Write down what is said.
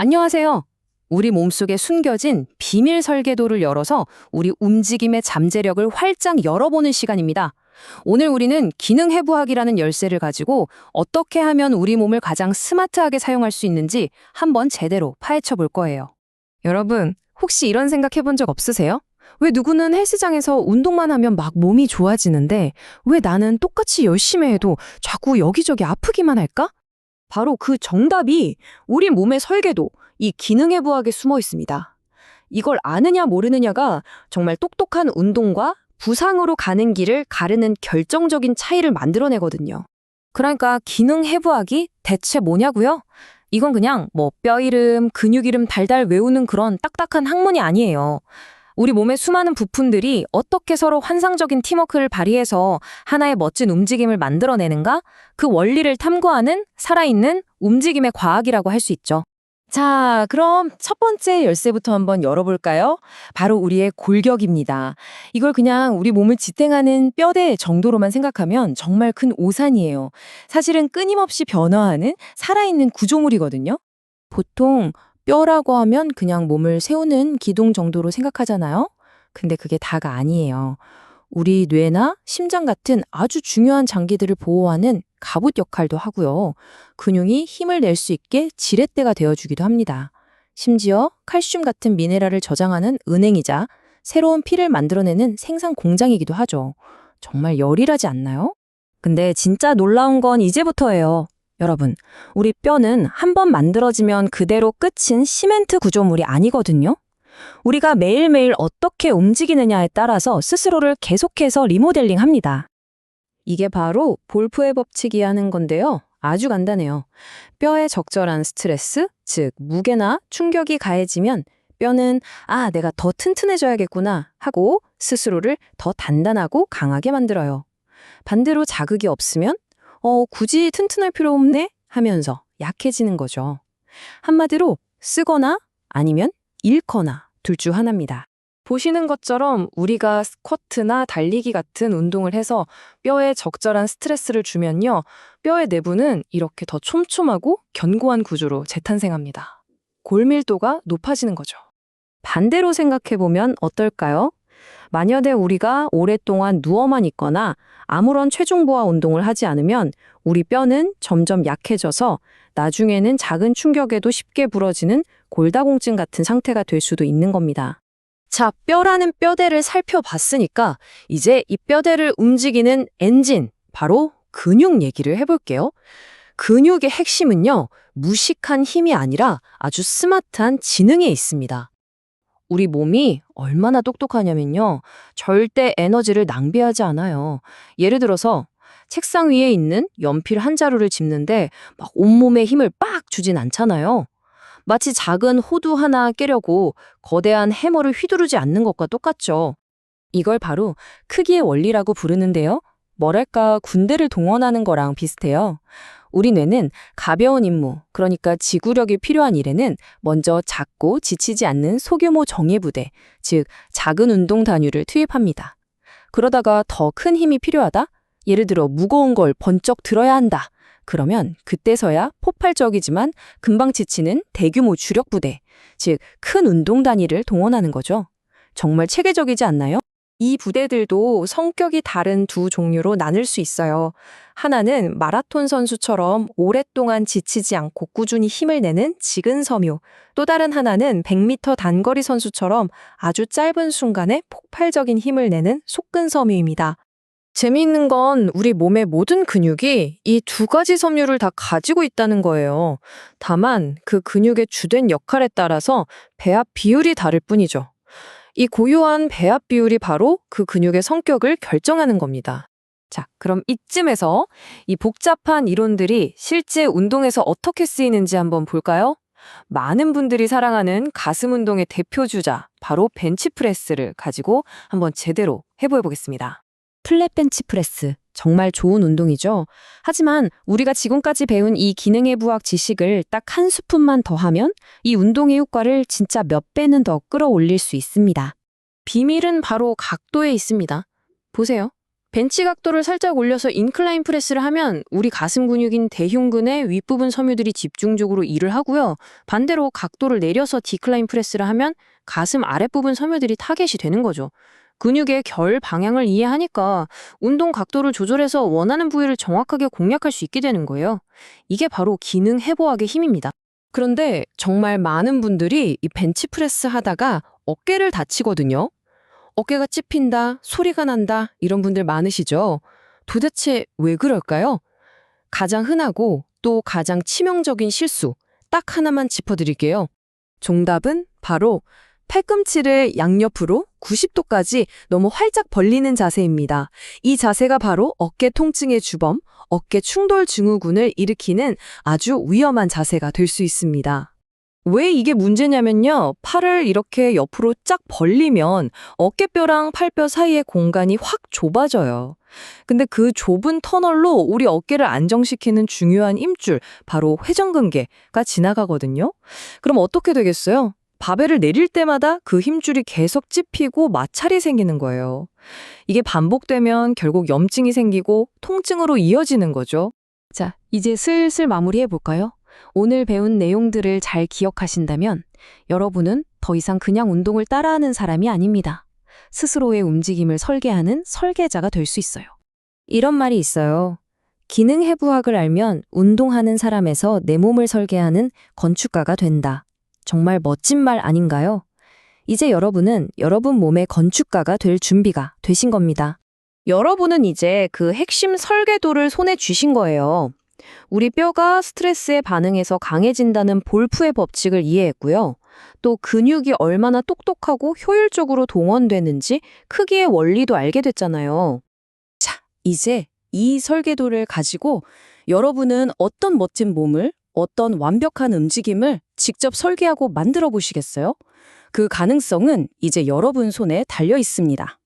안녕하세요. 우리 몸속에 숨겨진 비밀 설계도를 열어서 우리 움직임의 잠재력을 활짝 열어보는 시간입니다. 오늘 우리는 기능 해부학이라는 열쇠를 가지고 어떻게 하면 우리 몸을 가장 스마트하게 사용할 수 있는지 한번 제대로 파헤쳐 볼 거예요. 여러분, 혹시 이런 생각 해본 적 없으세요? 왜 누구는 헬스장에서 운동만 하면 막 몸이 좋아지는데 왜 나는 똑같이 열심히 해도 자꾸 여기저기 아프기만 할까? 바로 그 정답이 우리 몸의 설계도, 이 기능해부학에 숨어 있습니다. 이걸 아느냐 모르느냐가 정말 똑똑한 운동과 부상으로 가는 길을 가르는 결정적인 차이를 만들어내거든요. 그러니까 기능 해부학이 대체 뭐냐고요? 이건 그냥 뼈 이름, 근육 이름 달달 외우는 그런 딱딱한 학문이 아니에요. 우리 몸의 수많은 부품들이 어떻게 서로 환상적인 팀워크를 발휘해서 하나의 멋진 움직임을 만들어내는가? 그 원리를 탐구하는 살아있는 움직임의 과학이라고 할 수 있죠. 자, 그럼 첫 번째 열쇠부터 한번 열어볼까요? 바로 우리의 골격입니다. 이걸 그냥 우리 몸을 지탱하는 뼈대 정도로만 생각하면 정말 큰 오산이에요. 사실은 끊임없이 변화하는 살아있는 구조물이거든요. 보통 뼈라고 하면 그냥 몸을 세우는 기둥 정도로 생각하잖아요. 근데 그게 다가 아니에요. 우리 뇌나 심장 같은 아주 중요한 장기들을 보호하는 갑옷 역할도 하고요. 근육이 힘을 낼 수 있게 지렛대가 되어주기도 합니다. 심지어 칼슘 같은 미네랄을 저장하는 은행이자 새로운 피를 만들어내는 생산 공장이기도 하죠. 정말 열일하지 않나요? 근데 진짜 놀라운 건 이제부터예요. 여러분, 우리 뼈는 한 번 만들어지면 그대로 끝인 시멘트 구조물이 아니거든요. 우리가 매일매일 어떻게 움직이느냐에 따라서 스스로를 계속해서 리모델링 합니다. 이게 바로 볼프의 법칙이 하는 건데요. 아주 간단해요. 뼈에 적절한 스트레스, 즉 무게나 충격이 가해지면 뼈는 내가 더 튼튼해져야겠구나 하고 스스로를 더 단단하고 강하게 만들어요. 반대로 자극이 없으면 굳이 튼튼할 필요 없네 하면서 약해지는 거죠. 한마디로 쓰거나 아니면 잃거나 둘 중 하나입니다. 보시는 것처럼 우리가 스쿼트나 달리기 같은 운동을 해서 뼈에 적절한 스트레스를 주면요. 뼈의 내부는 이렇게 더 촘촘하고 견고한 구조로 재탄생합니다. 골밀도가 높아지는 거죠. 반대로 생각해보면 어떨까요? 만약에 우리가 오랫동안 누워만 있거나 아무런 체중 보하 운동을 하지 않으면 우리 뼈는 점점 약해져서 나중에는 작은 충격에도 쉽게 부러지는 골다공증 같은 상태가 될 수도 있는 겁니다. 자, 뼈라는 뼈대를 살펴봤으니까 이제 이 뼈대를 움직이는 엔진, 바로 근육 얘기를 해볼게요. 근육의 핵심은요, 무식한 힘이 아니라 아주 스마트한 지능에 있습니다. 우리 몸이 얼마나 똑똑하냐면요, 절대 에너지를 낭비하지 않아요. 예를 들어서 책상 위에 있는 연필 한 자루를 짚는데 막 온몸에 힘을 빡 주진 않잖아요. 마치 작은 호두 하나 깨려고 거대한 해머를 휘두르지 않는 것과 똑같죠. 이걸 바로 크기의 원리라고 부르는데요. 뭐랄까 군대를 동원하는 거랑 비슷해요. 우리 뇌는 가벼운 임무, 그러니까 지구력이 필요한 일에는 먼저 작고 지치지 않는 소규모 정예부대, 즉 작은 운동 단위를 투입합니다. 그러다가 더 큰 힘이 필요하다? 예를 들어 무거운 걸 번쩍 들어야 한다. 그러면 그때서야 폭발적이지만 금방 지치는 대규모 주력 부대, 즉 큰 운동 단위를 동원하는 거죠. 정말 체계적이지 않나요? 이 부대들도 성격이 다른 두 종류로 나눌 수 있어요. 하나는 마라톤 선수처럼 오랫동안 지치지 않고 꾸준히 힘을 내는 지근섬유, 또 다른 하나는 100m 단거리 선수처럼 아주 짧은 순간에 폭발적인 힘을 내는 속근섬유입니다. 재미있는 건 우리 몸의 모든 근육이 이 두 가지 섬유를 다 가지고 있다는 거예요. 다만 그 근육의 주된 역할에 따라서 배합 비율이 다를 뿐이죠. 이 고유한 배합 비율이 바로 그 근육의 성격을 결정하는 겁니다. 자, 그럼 이쯤에서 이 복잡한 이론들이 실제 운동에서 어떻게 쓰이는지 한번 볼까요? 많은 분들이 사랑하는 가슴 운동의 대표 주자, 바로 벤치프레스를 가지고 한번 제대로 해보해 보겠습니다. 플랫 벤치프레스, 정말 좋은 운동이죠. 하지만 우리가 지금까지 배운 이 기능해부학 지식을 딱 한 스푼만 더하면 이 운동의 효과를 진짜 몇 배는 더 끌어올릴 수 있습니다. 비밀은 바로 각도에 있습니다. 보세요. 벤치 각도를 살짝 올려서 인클라인 프레스를 하면 우리 가슴 근육인 대흉근의 윗부분 섬유들이 집중적으로 일을 하고요. 반대로 각도를 내려서 디클라인 프레스를 하면 가슴 아랫부분 섬유들이 타겟이 되는 거죠. 근육의 결 방향을 이해하니까 운동 각도를 조절해서 원하는 부위를 정확하게 공략할 수 있게 되는 거예요. 이게 바로 기능 해부학의 힘입니다. 그런데 정말 많은 분들이 이 벤치프레스 하다가 어깨를 다치거든요. 어깨가 찝힌다, 소리가 난다, 이런 분들 많으시죠? 도대체 왜 그럴까요? 가장 흔하고 또 가장 치명적인 실수, 딱 하나만 짚어드릴게요. 정답은 바로 팔꿈치를 양옆으로 90도까지 너무 활짝 벌리는 자세입니다. 이 자세가 바로 어깨 통증의 주범, 어깨 충돌 증후군을 일으키는 아주 위험한 자세가 될 수 있습니다. 왜 이게 문제냐면요. 팔을 이렇게 옆으로 쫙 벌리면 어깨뼈랑 팔뼈 사이의 공간이 확 좁아져요. 근데 그 좁은 터널로 우리 어깨를 안정시키는 중요한 힘줄, 바로 회전근개가 지나가거든요. 그럼 어떻게 되겠어요? 바벨을 내릴 때마다 그 힘줄이 계속 찝히고 마찰이 생기는 거예요. 이게 반복되면 결국 염증이 생기고 통증으로 이어지는 거죠. 자, 이제 슬슬 마무리해 볼까요? 오늘 배운 내용들을 잘 기억하신다면 여러분은 더 이상 그냥 운동을 따라하는 사람이 아닙니다. 스스로의 움직임을 설계하는 설계자가 될 수 있어요. 이런 말이 있어요. 기능 해부학을 알면 운동하는 사람에서 내 몸을 설계하는 건축가가 된다. 정말 멋진 말 아닌가요? 이제 여러분은 여러분 몸의 건축가가 될 준비가 되신 겁니다. 여러분은 이제 그 핵심 설계도를 손에 쥐신 거예요. 우리 뼈가 스트레스에 반응해서 강해진다는 볼프의 법칙을 이해했고요. 또 근육이 얼마나 똑똑하고 효율적으로 동원되는지 크기의 원리도 알게 됐잖아요. 자, 이제 이 설계도를 가지고 여러분은 어떤 멋진 몸을, 어떤 완벽한 움직임을 직접 설계하고 만들어 보시겠어요? 그 가능성은 이제 여러분 손에 달려 있습니다.